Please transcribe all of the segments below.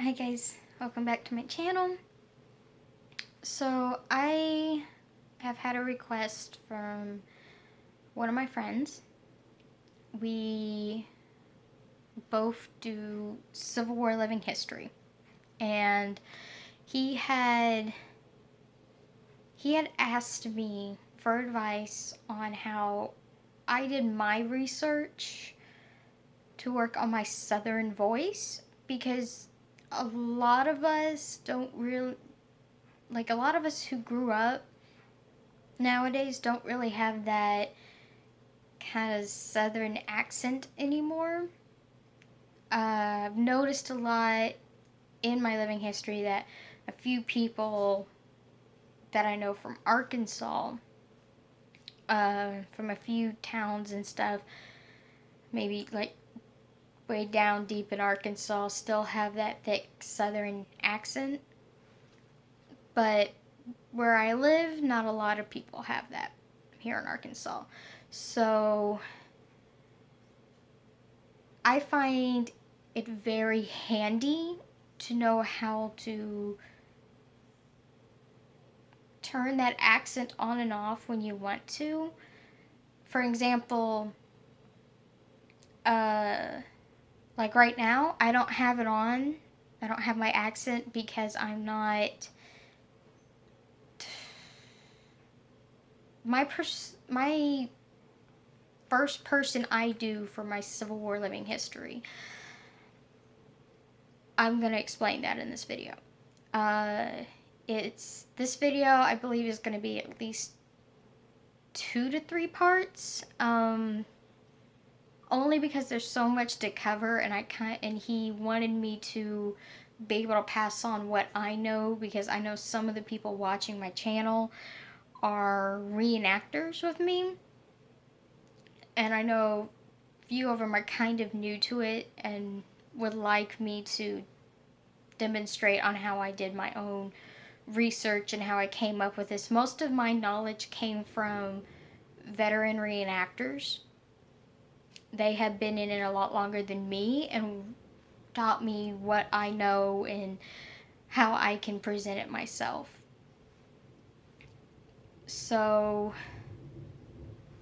Hi guys, welcome back to my channel. So I have had a request from one of my friends. We both do Civil War living history, and he had asked me for advice on how I did my research to work on my Southern voice, because a lot of us don't really, like, a lot of us who grew up nowadays don't really have that kind of Southern accent anymore. I've noticed a lot in my living history that a few people that I know from Arkansas, from a few towns and stuff, maybe like way down deep in Arkansas, still have that thick Southern accent. But where I live, not a lot of people have that here in Arkansas. So I find it very handy to know how to turn that accent on and off when you want to. For example, uh, like right now, I don't have it on. I don't have my accent because I'm not. My first person I do for my Civil War living history. I'm gonna explain that in this video. Uh, this video I believe is gonna be at least 2 to 3 parts. Only because there's so much to cover, and he wanted me to be able to pass on what I know, because I know some of the people watching my channel are reenactors with me, and I know few of them are kind of new to it and would like me to demonstrate on how I did my own research and how I came up with this. Most of my knowledge came from veteran reenactors. They have been in it a lot longer than me and taught me what I know and how I can present it myself. So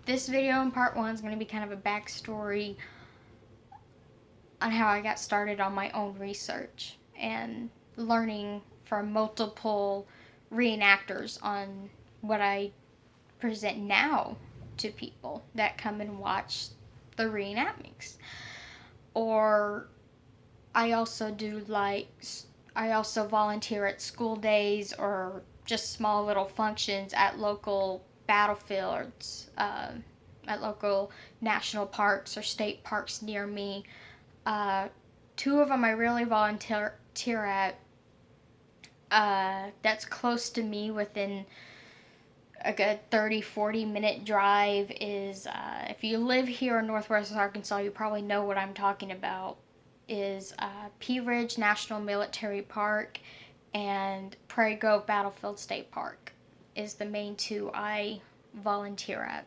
this video in part 1 is going to be kind of a backstory on how I got started on my own research and learning from multiple reenactors on what I present now to people that come and watch the reenactments. Or I also do I also volunteer at school days or just small little functions at local battlefields, at local national parks or state parks near me. Uh, Two of them I really volunteer at. That's close to me, within a good 30-40 minute drive. Is if you live here in Northwest Arkansas, you probably know what I'm talking about. Is Pea Ridge National Military Park and Prairie Grove Battlefield State Park is the main two I volunteer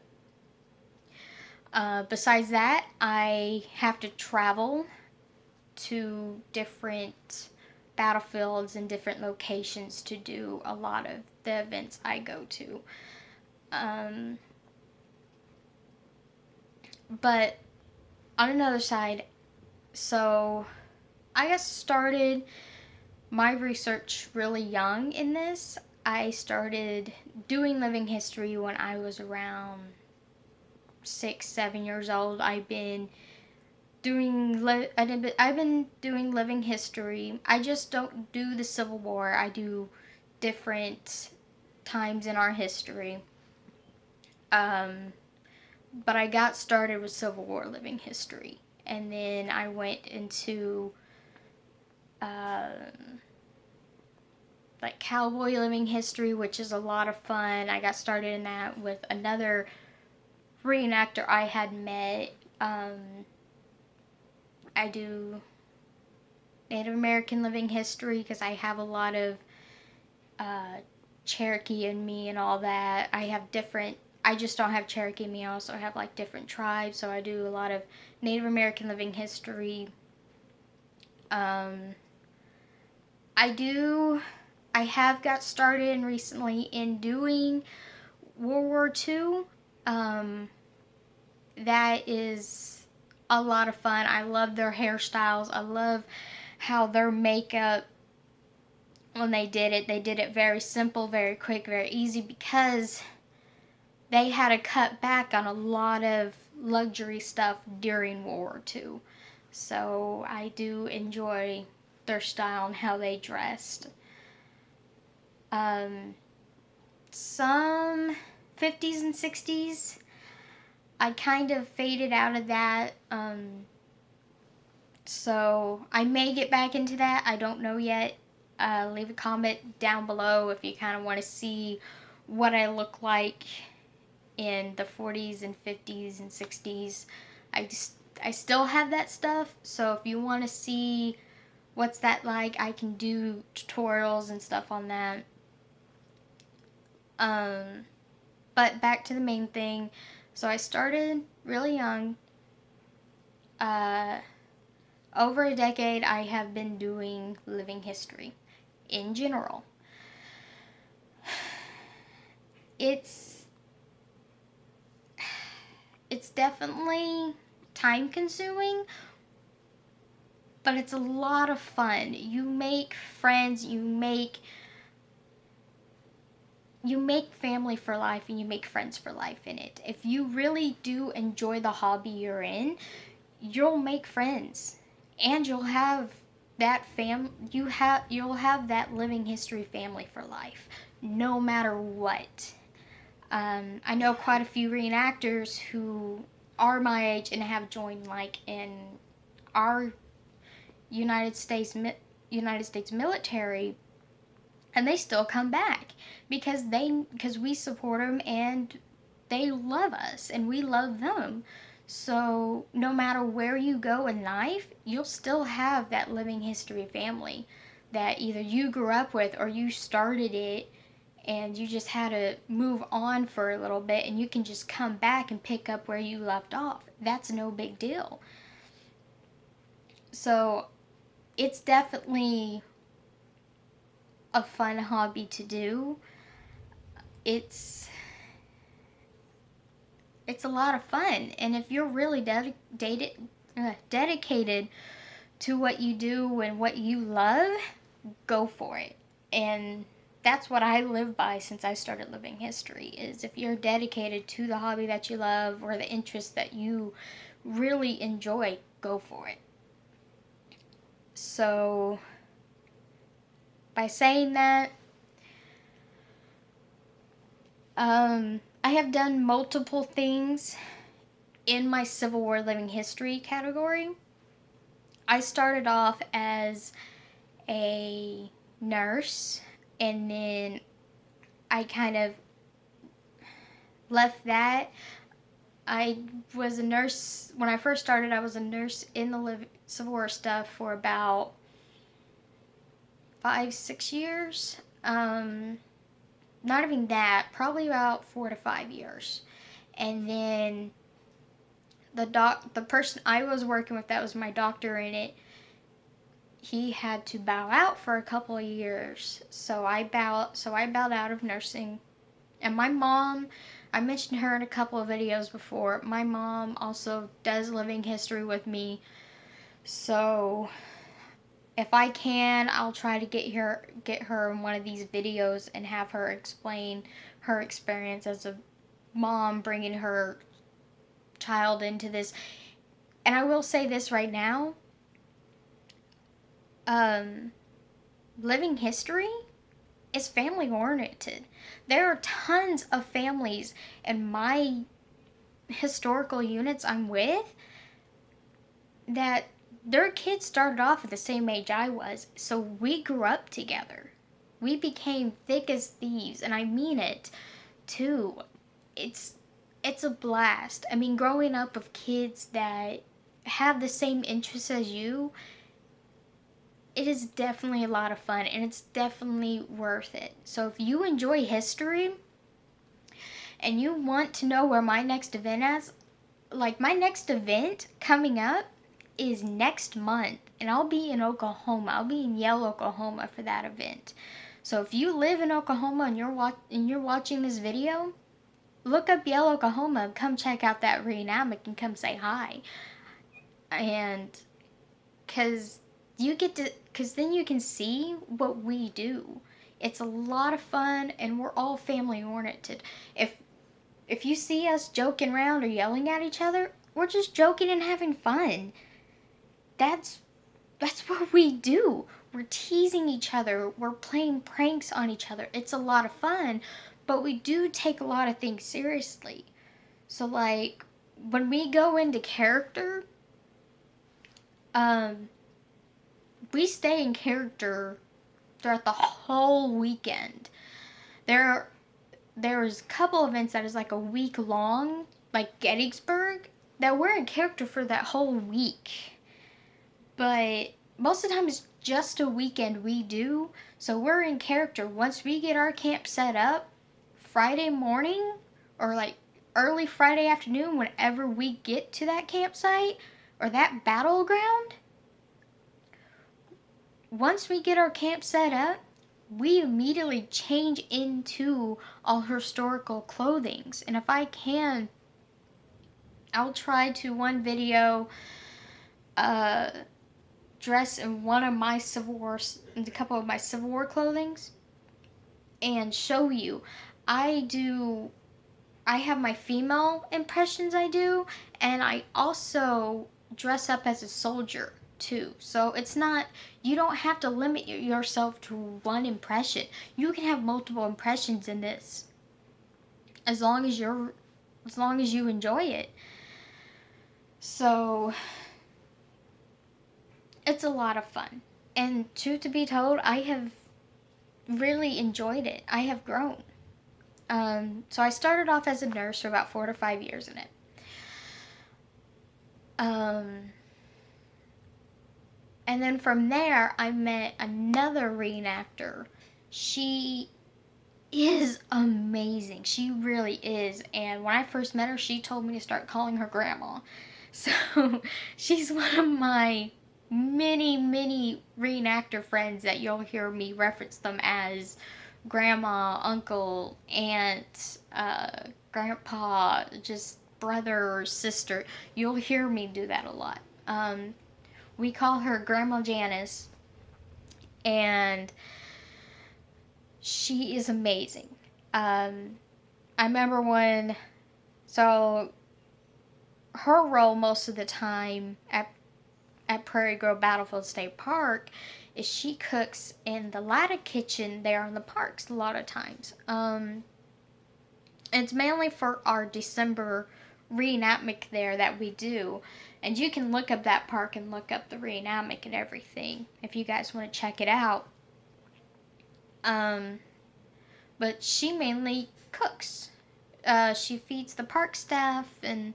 at. Besides that, I have to travel to different battlefields and different locations to do a lot of the events I go to. Um, but on another side, so I got started my research really young in this. I started doing living history when I was around 6, 7 years old. I've been doing living history. I just don't do the Civil War. I do different times in our history. Um, but I got started with Civil War living history, and then I went into like cowboy living history, which is a lot of fun. I got started in that with another reenactor I had met. I do Native American living history because I have a lot of uh, Cherokee in me and all that. I just don't have Cherokee in me. I also have like different tribes, so I do a lot of Native American living history. Um, I have got started recently in doing World War II. That is a lot of fun. I love their hairstyles. I love how their makeup, when they did it very simple, very quick, very easy, because they had to cut back on a lot of luxury stuff during World War II. So I do enjoy their style and how they dressed. Some 50s and 60s, I kind of faded out of that. So I may get back into that. I don't know yet. Leave a comment down below if you kind of want to see what I look like in the 40s and 50s and 60s. I still have that stuff, so if you want to see what's that like, I can do tutorials and stuff on that. But back to the main thing. So I started really young. Over a decade, I have been doing living history in general. It's definitely time consuming, but it's a lot of fun. You make friends, you make family for life, and you make friends for life in it. If you really do enjoy the hobby you're in, you'll make friends, and you'll have that you'll have that living history family for life, no matter what. I know quite a few reenactors who are my age and have joined, like, in our United States military, and they still come back because we support them and they love us and we love them. So no matter where you go in life, you'll still have that living history family that either you grew up with or you started it and you just had to move on for a little bit, and you can just come back and pick up where you left off. That's no big deal. So it's definitely a fun hobby to do. It's a lot of fun, and if you're really dedicated to what you do and what you love, go for it. And that's what I live by since I started living history, is if you're dedicated to the hobby that you love or the interest that you really enjoy, go for it. So by saying that, I have done multiple things in my Civil War living history category. I started off as a nurse, and then I kind of left that. I was a nurse when I first started. I was a nurse in the Civil War stuff for about 5-6 years. Not even that, probably about 4 to 5 years. And then the person I was working with that was my doctor in it, he had to bow out for a couple of years. So I bowed out of nursing. And my mom, I mentioned her in a couple of videos before. My mom also does living history with me. So if I can, I'll try to get her in one of these videos and have her explain her experience as a mom bringing her child into this. And I will say this right now, living history is family oriented. There are tons of families in my historical units I'm with that their kids started off at the same age I was, so we grew up together. We became thick as thieves, and I mean it too. It's a blast. I mean, growing up with kids that have the same interests as you, it is definitely a lot of fun, and it's definitely worth it. So if you enjoy history and you want to know where my next event is, like my next event coming up is next month, and I'll be in Oklahoma. I'll be in Yale, Oklahoma for that event. So if you live in Oklahoma and you're watching this video, look up Yale, Oklahoma, and come check out that reenactment and come say hi. And because then you can see what we do. It's a lot of fun, and we're all family oriented. If you see us joking around or yelling at each other, we're just joking and having fun. That's what we do. We're teasing each other. We're playing pranks on each other. It's a lot of fun, but we do take a lot of things seriously. So like when we go into character, we stay in character throughout the whole weekend. There's a couple events that is like a week long, like Gettysburg, that we're in character for that whole week. But most of the time it's just a weekend we do, so we're in character. Once we get our camp set up, Friday morning or like early Friday afternoon, whenever we get to that campsite or that battleground, once we get our camp set up, we immediately change into all historical clothings. And if I can, I'll try to one video dress in a couple of my Civil War clothings and show you. I have my female impressions I do, and I also dress up as a soldier too. So it's not, you don't have to limit yourself to one impression. You can have multiple impressions in this as long as you enjoy it. So it's a lot of fun. And truth to be told, I have really enjoyed it. I have grown. So I started off as a nurse for about 4 to 5 years in it. And then from there, I met another reenactor. She is amazing. She really is. And when I first met her, she told me to start calling her grandma. So she's one of my many reenactor friends that you'll hear me reference them as grandma, uncle, aunt, grandpa, just brother or sister. You'll hear me do that a lot. We call her Grandma Janice, and she is amazing. I remember so her role most of the time at Prairie Grove Battlefield State Park is she cooks in the ladder kitchen there in the parks a lot of times. It's mainly for our December reenactment there that we do. And you can look up that park and look up the reenactment and everything if you guys want to check it out. But she mainly cooks. She feeds the park staff and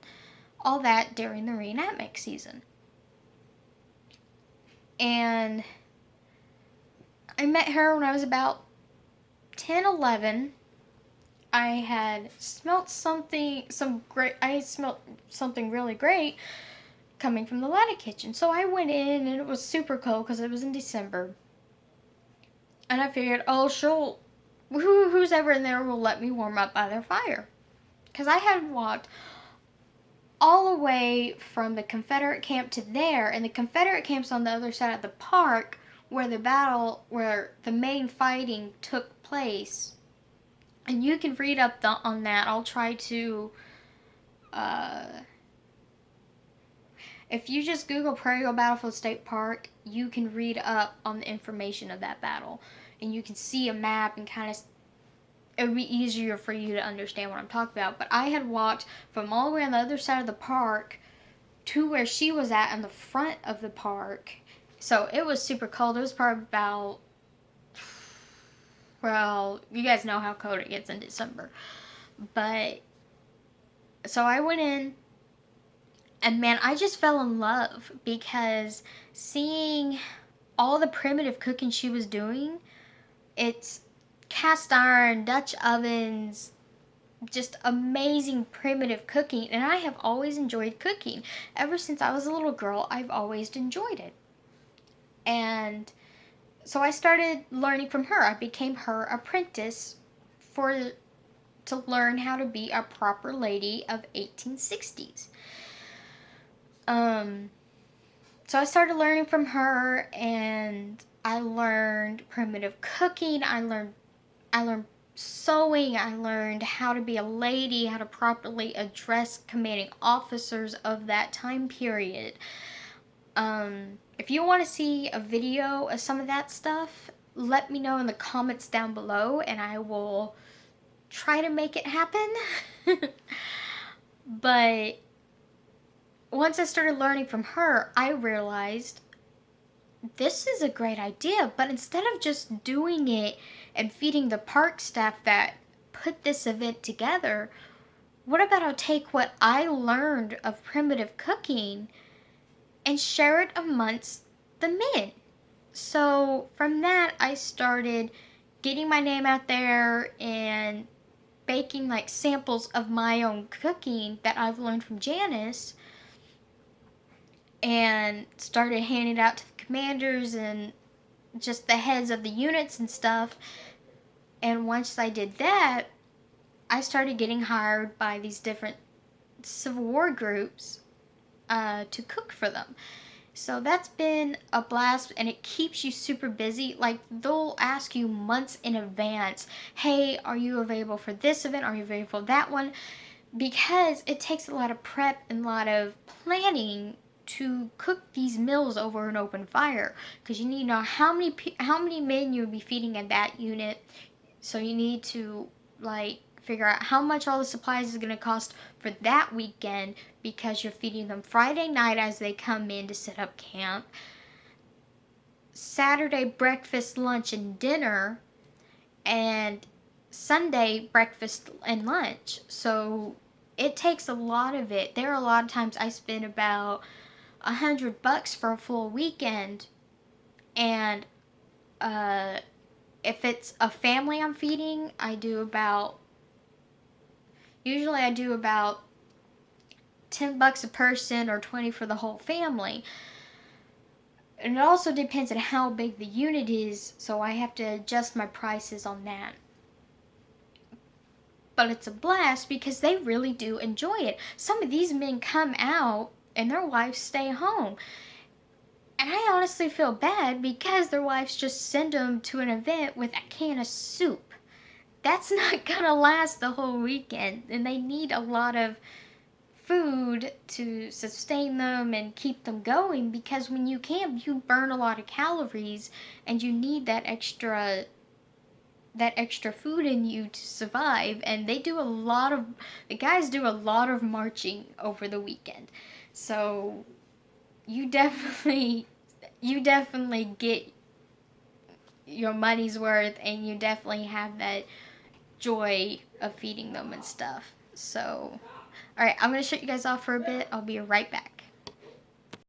all that during the reenactment season. And I met her when I was about 10, 11. I had smelt something really great coming from the ladder kitchen. So I went in, and it was super cold because it was in December. And I figured, who's ever in there will let me warm up by their fire. Because I had walked all the way from the Confederate camp to there, and the Confederate camp's on the other side of the park where the main fighting took place. And you can read up on that. I'll try to, if you just Google Prairie Grove Battlefield State Park, you can read up on the information of that battle. And you can see a map and it would be easier for you to understand what I'm talking about. But I had walked from all the way on the other side of the park to where she was at in the front of the park. So it was super cold. It was probably about, well, you guys know how cold it gets in December. But, so I went in, and man, I just fell in love because seeing all the primitive cooking she was doing, it's cast iron, Dutch ovens, just amazing primitive cooking, and I have always enjoyed cooking. Ever since I was a little girl, I've always enjoyed it. And so I started learning from her. I became her apprentice for to learn how to be a proper lady of 1860s. So I started learning from her, and I learned primitive cooking. I learned sewing. I learned how to be a lady, how to properly address commanding officers of that time period. If you want to see a video of some of that stuff, let me know in the comments down below, and I will try to make it happen. But once I started learning from her, I realized this is a great idea, but instead of just doing it and feeding the park staff that put this event together, what about I take what I learned of primitive cooking and share it amongst the men? So from that, I started getting my name out there and baking like samples of my own cooking that I've learned from Janice, and started handing it out to the commanders and just the heads of the units and stuff. And once I did that, I started getting hired by these different Civil War groups to cook for them. So that's been a blast, and it keeps you super busy. Like, they'll ask you months in advance, hey, are you available for this event? Are you available for that one? Because it takes a lot of prep and a lot of planning to cook these meals over an open fire, because you need to know how many men you'll be feeding at that unit. So you need to like figure out how much all the supplies is going to cost for that weekend, because you're feeding them Friday night as they come in to set up camp, Saturday breakfast, lunch, and dinner, and Sunday breakfast and lunch. So it takes a lot of it. There are a lot of times I spend about $100 for a full weekend, and if it's a family I'm feeding, usually I do about $10 a person, or 20 for the whole family. And it also depends on how big the unit is, so I have to adjust my prices on that. But it's a blast because they really do enjoy it. Some of these men come out and their wives stay home. And I honestly feel bad because their wives just send them to an event with a can of soup. That's not gonna last the whole weekend, and they need a lot of food to sustain them and keep them going, because when you camp, you burn a lot of calories, and you need that extra food in you to survive. And the guys do a lot of marching over the weekend. So you definitely get your money's worth, and you definitely have that joy of feeding them and stuff. So, alright, I'm going to shut you guys off for a bit. I'll be right back.